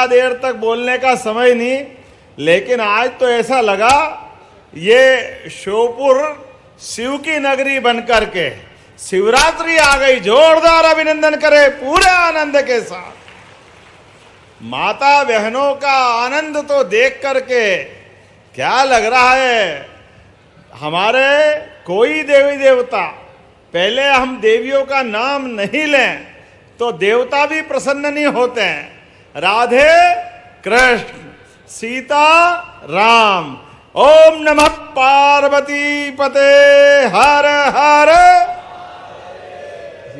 ज़्यादा देर तक बोलने का समय नहीं, लेकिन आज तो ऐसा लगा ये श्योपुर शिव की नगरी बनकर के शिवरात्रि आ गई। जोरदार अभिनंदन करें पूरे आनंद के साथ। माता बहनों का आनंद तो देख करके क्या लग रहा है, हमारे कोई देवी देवता, पहले हम देवियों का नाम नहीं लें तो देवता भी प्रसन्न नहीं होते हैं। राधे कृष्ण, सीता राम, ओम नमः पार्वती पते हर हर।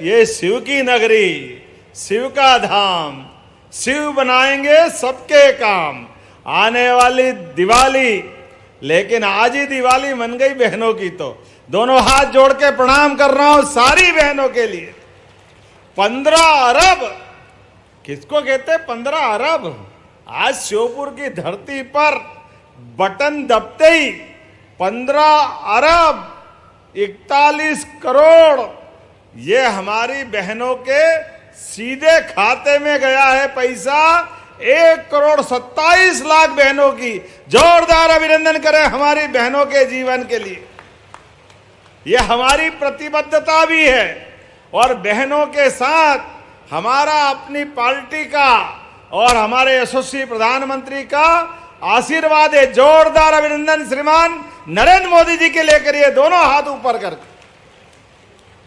ये शिव की नगरी, शिव का धाम, शिव बनाएंगे सबके काम। आने वाली दिवाली, लेकिन आज ही दिवाली मन गई बहनों की, तो दोनों हाथ जोड़ के प्रणाम कर रहा हूं सारी बहनों के लिए। 15 अरब, किसको कहते हैं 15 अरब? आज श्योपुर की धरती पर बटन दबते ही 15 अरब 41 करोड़ ये हमारी बहनों के सीधे खाते में गया है पैसा। 1,27,00,000 बहनों की जोरदार अभिनंदन करें हमारी बहनों के जीवन के लिए। ये हमारी प्रतिबद्धता भी है और बहनों के साथ हमारा अपनी पार्टी का और हमारे यशस्वी प्रधानमंत्री का आशीर्वाद है। जोरदार अभिनंदन श्रीमान नरेंद्र मोदी जी के लेकर ये दोनों हाथ ऊपर करके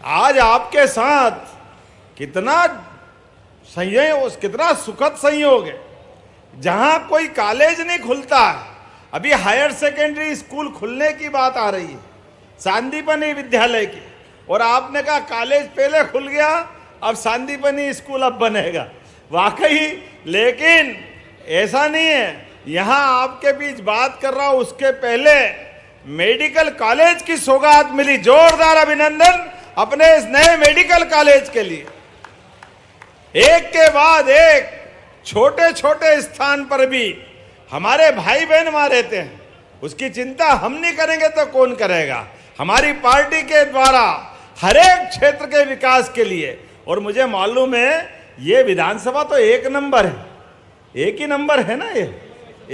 आज आपके साथ कितना संयोग, कितना सुखद संयोग है। जहां कोई कॉलेज नहीं खुलता, अभी हायर सेकेंडरी स्कूल खुलने की बात आ रही है सांदीपनी विद्यालय की, और आपने कहा कॉलेज पहले खुल गया, अब सांदीपनी स्कूल अब बनेगा। वाकई, लेकिन ऐसा नहीं है। यहां आपके बीच बात कर रहा हूं, उसके पहले मेडिकल कॉलेज की सौगात मिली। जोरदार अभिनंदन अपने इस नए मेडिकल कॉलेज के लिए। एक के बाद एक छोटे छोटे स्थान पर भी हमारे भाई बहन वहां रहते हैं, उसकी चिंता हम नहीं करेंगे तो कौन करेगा? हमारी पार्टी के द्वारा हर एक क्षेत्र के विकास के लिए। और मुझे मालूम है ये विधानसभा तो एक नंबर है, एक ही नंबर है ना, ये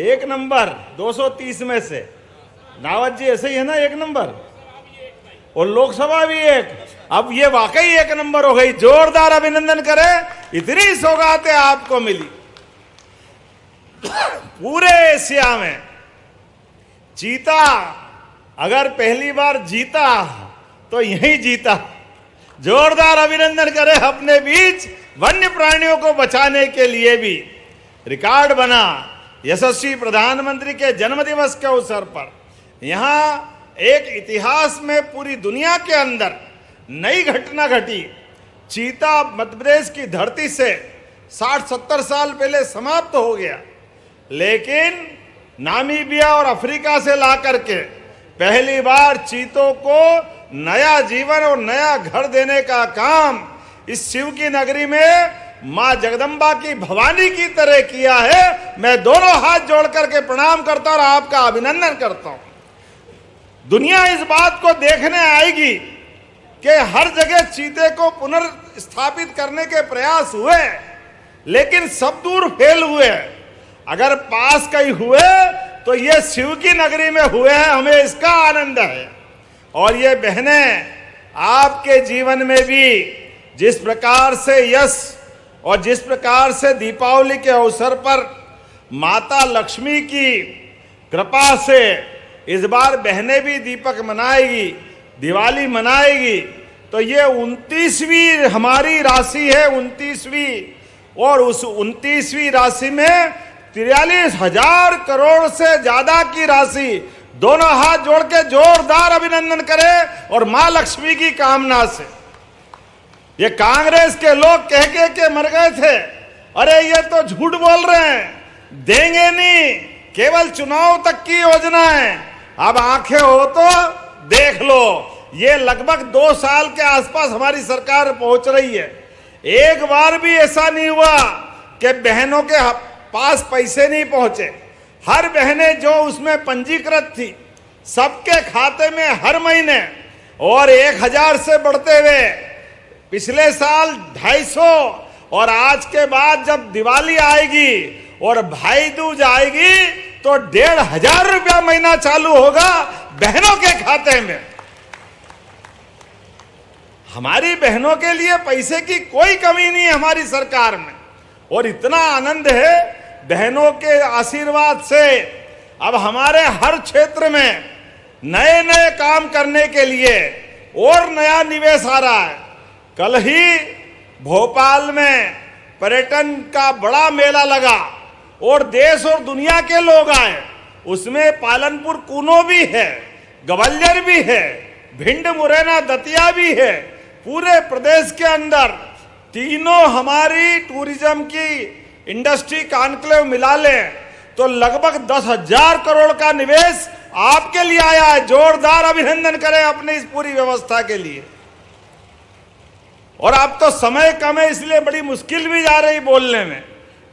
एक नंबर 230 में से। रावत जी ऐसे ही है ना, एक नंबर, और लोकसभा भी एक। अब ये वाकई एक नंबर हो गई। जोरदार अभिनंदन करें, इतनी सौगातें आपको मिली। पूरे एशिया में चीता अगर पहली बार जीता तो यही जीता। जोरदार अभिनंदन करें। अपने बीच वन्य प्राणियों को बचाने के लिए भी रिकॉर्ड बना। यशस्वी प्रधानमंत्री के जन्मदिवस के अवसर पर यहां एक इतिहास में पूरी दुनिया के अंदर नई घटना घटी। चीता मध्य प्रदेश की धरती से 60-70 साल पहले समाप्त हो गया, लेकिन नामीबिया और अफ्रीका से ला करके पहली बार चीतों को नया जीवन और नया घर देने का काम इस शिव की नगरी में मां जगदम्बा की भवानी की तरह किया है। मैं दोनों हाथ जोड़ करके प्रणाम करता हूं और आपका अभिनंदन करता हूं। दुनिया इस बात को देखने आएगी कि हर जगह चीते को पुनर्स्थापित करने के प्रयास हुए, लेकिन सब दूर फेल हुए। अगर पास कहीं हुए तो ये शिव की नगरी में हुए हैं, हमें इसका आनंद है। और ये बहनें आपके जीवन में भी जिस प्रकार से यश और जिस प्रकार से दीपावली के अवसर पर माता लक्ष्मी की कृपा से इस बार बहनें भी दीपक मनाएगी, दिवाली मनाएगी, तो ये 29वीं हमारी राशि है, 29वीं। और उस 29वीं राशि में 43,000 करोड़ से ज्यादा की राशि। दोनों हाथ जोड़ के जोरदार अभिनंदन करें और मां लक्ष्मी की कामना से। ये कांग्रेस के लोग कह के मर गए थे, अरे ये तो झूठ बोल रहे हैं, देंगे नहीं, केवल चुनाव तक की योजना है। अब आंखें हो तो देख लो, ये लगभग 2 साल के आसपास हमारी सरकार पहुंच रही है। एक बार भी ऐसा नहीं हुआ कि बहनों के पास पैसे नहीं पहुंचे। हर बहनें जो उसमें पंजीकृत थी, सबके खाते में हर महीने, और 1,000 से बढ़ते हुए पिछले साल 250, और आज के बाद जब दिवाली आएगी और भाई दूज आएगी तो 1,500 रुपया महीना चालू होगा बहनों के खाते में। हमारी बहनों के लिए पैसे की कोई कमी नहीं है हमारी सरकार में। और इतना आनंद है बहनों के आशीर्वाद से अब हमारे हर क्षेत्र में नए नए काम करने के लिए और नया निवेश आ रहा है। कल ही भोपाल में पर्यटन का बड़ा मेला लगा और देश और दुनिया के लोग आए। उसमें पालनपुर कूनो भी है, ग्वालियर भी है, भिंड मुरैना दतिया भी है। पूरे प्रदेश के अंदर तीनों हमारी टूरिज्म की इंडस्ट्री कॉन्क्लेव मिला लें तो लगभग 10,000 करोड़ का निवेश आपके लिए आया है। जोरदार अभिनंदन करें अपनी इस पूरी व्यवस्था के लिए। और अब तो समय कम है इसलिए बड़ी मुश्किल भी जा रही बोलने में,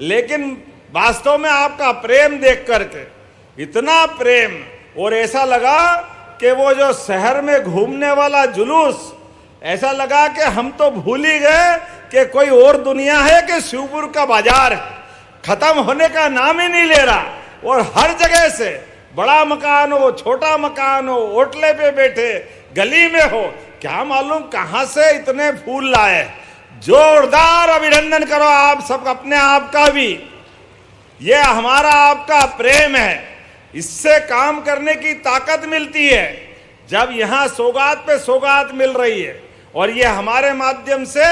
लेकिन वास्तव में आपका प्रेम देख करके इतना प्रेम, और ऐसा लगा कि वो जो शहर में घूमने वाला जुलूस, ऐसा लगा कि हम तो भूल ही गए कि कोई और दुनिया है कि शिवपुर का बाजार है। खत्म होने का नाम ही नहीं ले रहा। और हर जगह से बड़ा मकान हो, छोटा मकान हो, होटले पे बैठे, गली में हो, क्या मालूम कहां से इतने फूल लाए। जोरदार अभिनंदन करो आप सब अपने आप का भी। ये हमारा आपका प्रेम है, इससे काम करने की ताकत मिलती है जब यहां सौगात पे सौगात मिल रही है। और ये हमारे माध्यम से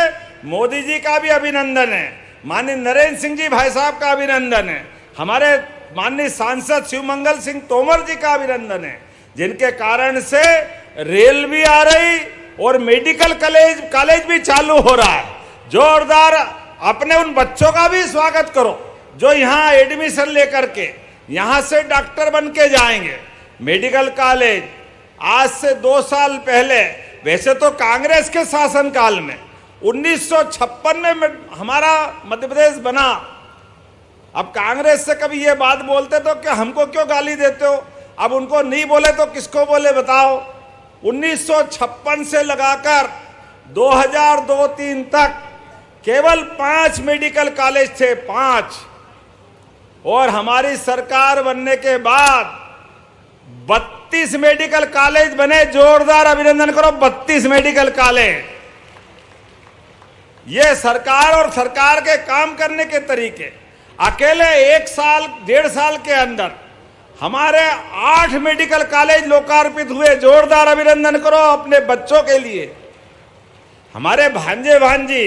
मोदी जी का भी अभिनंदन है, माननीय नरेंद्र सिंह जी भाई साहब का अभिनंदन है, हमारे माननीय सांसद शिवमंगल सिंह तोमर जी का अभिनंदन है, जिनके कारण से रेल भी आ रही और मेडिकल कॉलेज भी चालू हो रहा है। जोरदार अपने उन बच्चों का भी स्वागत करो जो यहाँ एडमिशन लेकर के यहाँ से डॉक्टर बन के जाएंगे। मेडिकल कॉलेज आज से 2 साल पहले, वैसे तो कांग्रेस के शासनकाल में 1956 में हमारा मध्य प्रदेश बना। अब कांग्रेस से कभी ये बात बोलते तो क्या हमको क्यों गाली देते हो, अब उनको नहीं बोले तो किसको बोले बताओ। 1956 से लगाकर 2002-03 तक केवल 5 मेडिकल कॉलेज थे, 5। और हमारी सरकार बनने के बाद 32 मेडिकल कॉलेज बने। जोरदार अभिनंदन करो 32 मेडिकल कॉलेज। ये सरकार और सरकार के काम करने के तरीके। अकेले 1 साल 1.5 साल के अंदर हमारे 8 मेडिकल कॉलेज लोकार्पित हुए। जोरदार अभिनंदन करो अपने बच्चों के लिए। हमारे भांजे भांजी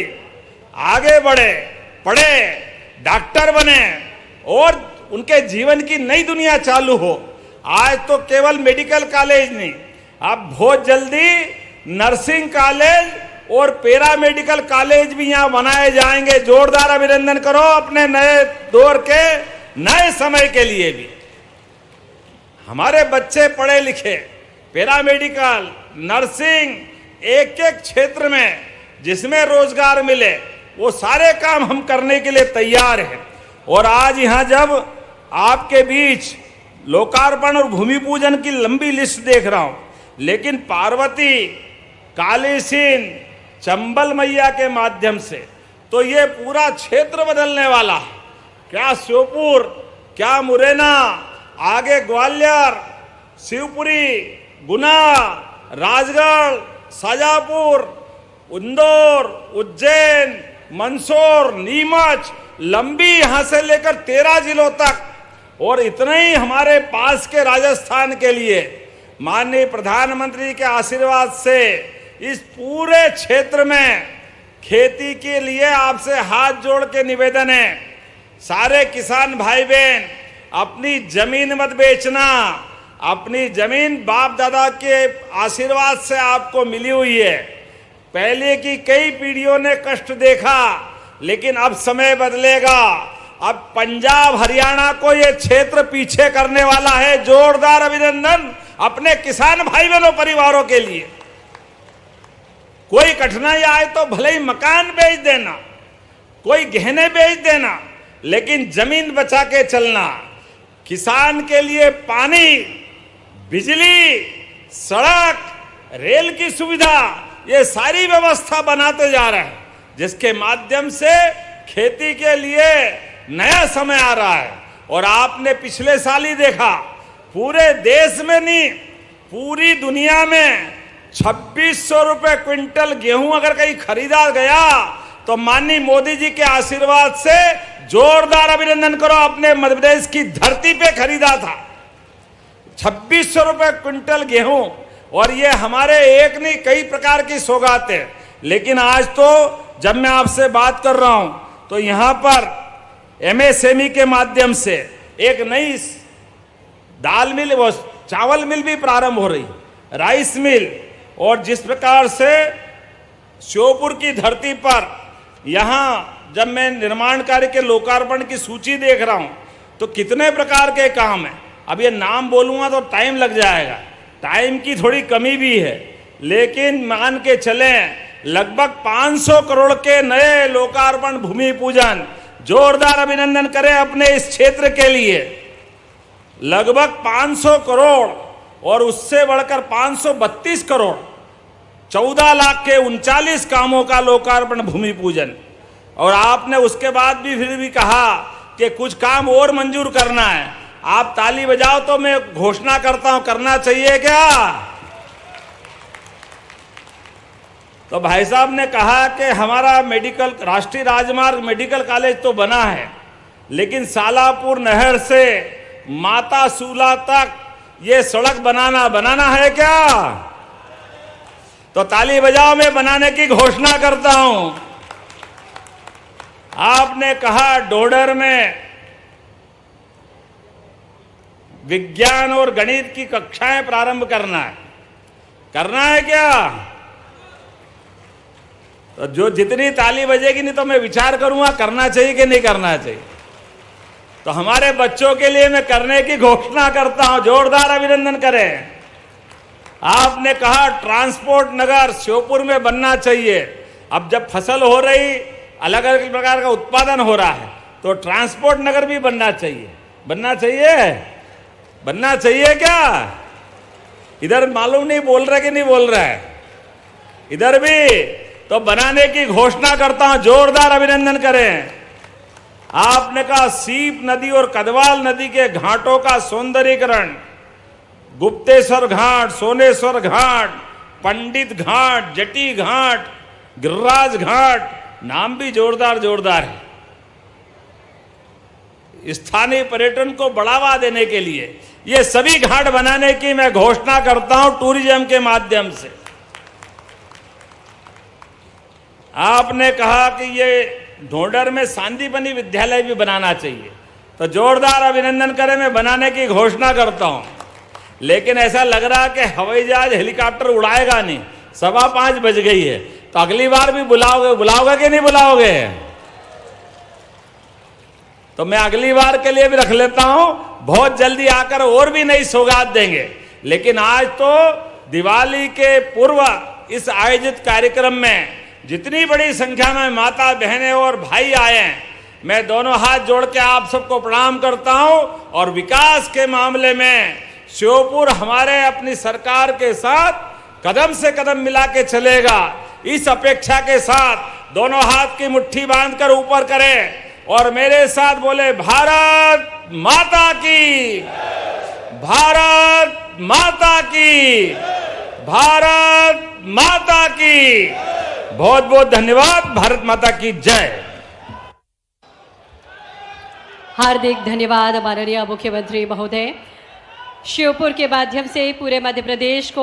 आगे बढ़े, पढ़े, डॉक्टर बने और उनके जीवन की नई दुनिया चालू हो। आज तो केवल मेडिकल कॉलेज नहीं, अब बहुत जल्दी नर्सिंग कॉलेज और पैरा मेडिकल कॉलेज भी यहाँ बनाए जाएंगे। जोरदार अभिनंदन करो अपने नए दौर के नए समय के लिए भी। हमारे बच्चे पढ़े लिखे, पैरा मेडिकल, नर्सिंग, एक एक क्षेत्र में जिसमें रोजगार मिले वो सारे काम हम करने के लिए तैयार हैं। और आज यहाँ जब आपके बीच लोकार्पण और भूमि पूजन की लंबी लिस्ट देख रहा हूं, लेकिन पार्वती, कालीसिंह, चंबल मैया के माध्यम से तो ये पूरा क्षेत्र बदलने वाला है। क्या श्योपुर, क्या मुरैना, आगे ग्वालियर, शिवपुरी, गुना, राजगढ़, शाजापुर, इंदौर, उज्जैन, मंदसौर, नीमच, लंबी यहां से लेकर 13 जिलों तक। और इतना ही हमारे पास के राजस्थान के लिए माननीय प्रधानमंत्री के आशीर्वाद से इस पूरे क्षेत्र में खेती के लिए आपसे हाथ जोड़ के निवेदन है, सारे किसान भाई बहन अपनी जमीन मत बेचना। अपनी जमीन बाप दादा के आशीर्वाद से आपको मिली हुई है। पहले की कई पीढ़ियों ने कष्ट देखा, लेकिन अब समय बदलेगा। अब पंजाब हरियाणा को ये क्षेत्र पीछे करने वाला है। जोरदार अभिनंदन अपने किसान भाई बहनों परिवारों के लिए। कोई कठिनाई आए तो भले ही मकान बेच देना, कोई गहने बेच देना, लेकिन जमीन बचा के चलना। किसान के लिए पानी, बिजली, सड़क, रेल की सुविधा, ये सारी व्यवस्था बनाते जा रहे हैं, जिसके माध्यम से खेती के लिए नया समय आ रहा है। और आपने पिछले साल ही देखा, पूरे देश में नहीं पूरी दुनिया में 2600 रुपए क्विंटल गेहूं अगर कहीं खरीदा गया तो माननीय मोदी जी के आशीर्वाद से जोरदार अभिनंदन करो, अपने मध्य प्रदेश की धरती पे खरीदा था 2600 रुपए क्विंटल गेहूं। और ये हमारे एक नहीं कई प्रकार की सौगातें। लेकिन आज तो जब मैं आपसे बात कर रहा हूं तो यहां पर एमएसएमई के माध्यम से एक नई दाल मिल व चावल मिल भी प्रारंभ हो रही, राइस मिल। और जिस प्रकार से श्योपुर की धरती पर यहां जब मैं निर्माण कार्य के लोकार्पण की सूची देख रहा हूं तो कितने प्रकार के काम हैं। अब ये नाम बोलूंगा तो टाइम लग जाएगा, टाइम की थोड़ी कमी भी है, लेकिन मान के चलें लगभग 500 करोड़ के नए लोकार्पण भूमि पूजन। जोरदार अभिनंदन करें अपने इस क्षेत्र के लिए। लगभग 500 करोड़ और उससे बढ़कर 532 करोड़ 14 लाख के 39 कामों का लोकार्पण भूमि पूजन। और आपने उसके बाद भी फिर भी कहा कि कुछ काम और मंजूर करना है। आप ताली बजाओ तो मैं घोषणा करता हूं, करना चाहिए क्या? तो भाई साहब ने कहा कि हमारा मेडिकल राष्ट्रीय राजमार्ग मेडिकल कॉलेज तो बना है, लेकिन सालापुर नहर से माता सूला तक ये सड़क बनाना है क्या? तो ताली बजाओ, मैं बनाने की घोषणा करता हूं। आपने कहा ढोडर में विज्ञान और गणित की कक्षाएं प्रारंभ करना है क्या? तो जो जितनी ताली बजेगी नहीं तो मैं विचार करूंगा करना चाहिए कि नहीं करना चाहिए। तो हमारे बच्चों के लिए मैं करने की घोषणा करता हूं, जोरदार अभिनंदन करें। आपने कहा ट्रांसपोर्ट नगर श्योपुर में बनना चाहिए। अब जब फसल हो रही, अलग अलग प्रकार का उत्पादन हो रहा है, तो ट्रांसपोर्ट नगर भी बनना चाहिए क्या? इधर मालूम नहीं बोल रहा कि नहीं बोल रहा है, इधर भी तो बनाने की घोषणा करता हूं, जोरदार अभिनंदन करें। आपने कहा सीप नदी और कदवाल नदी के घाटों का सौंदर्यीकरण, गुप्तेश्वर घाट, सोनेश्वर घाट, पंडित घाट, जटी घाट, गिरिराज घाट, नाम भी जोरदार है। स्थानीय पर्यटन को बढ़ावा देने के लिए ये सभी घाट बनाने की मैं घोषणा करता हूं टूरिज्म के माध्यम से। आपने कहा कि ये ढोडर में सांदीपनी विद्यालय भी बनाना चाहिए, तो जोरदार अभिनंदन करें, मैं बनाने की घोषणा करता हूं। लेकिन ऐसा लग रहा कि हवाई जहाज हेलीकॉप्टर उड़ाएगा नहीं, 5:15 बज गई है, तो अगली बार भी बुलाओगे कि नहीं बुलाओगे? तो मैं अगली बार के लिए भी रख लेता हूं, बहुत जल्दी आकर और भी नई सौगात देंगे। लेकिन आज तो दिवाली के पूर्व इस आयोजित कार्यक्रम में जितनी बड़ी संख्या में माता बहनें और भाई आए हैं, मैं दोनों हाथ जोड़ के आप सबको प्रणाम करता हूं। और विकास के मामले में श्योपुर हमारे अपनी सरकार के साथ कदम से कदम मिला के चलेगा। इस अपेक्षा के साथ दोनों हाथ की मुट्ठी बांधकर ऊपर करें और मेरे साथ बोले, भारत माता की, भारत माता की, भारत माता की। बहुत बहुत धन्यवाद। भारत माता की जय। हार्दिक धन्यवाद माननीय मुख्यमंत्री महोदय। श्योपुर के माध्यम से पूरे मध्य प्रदेश को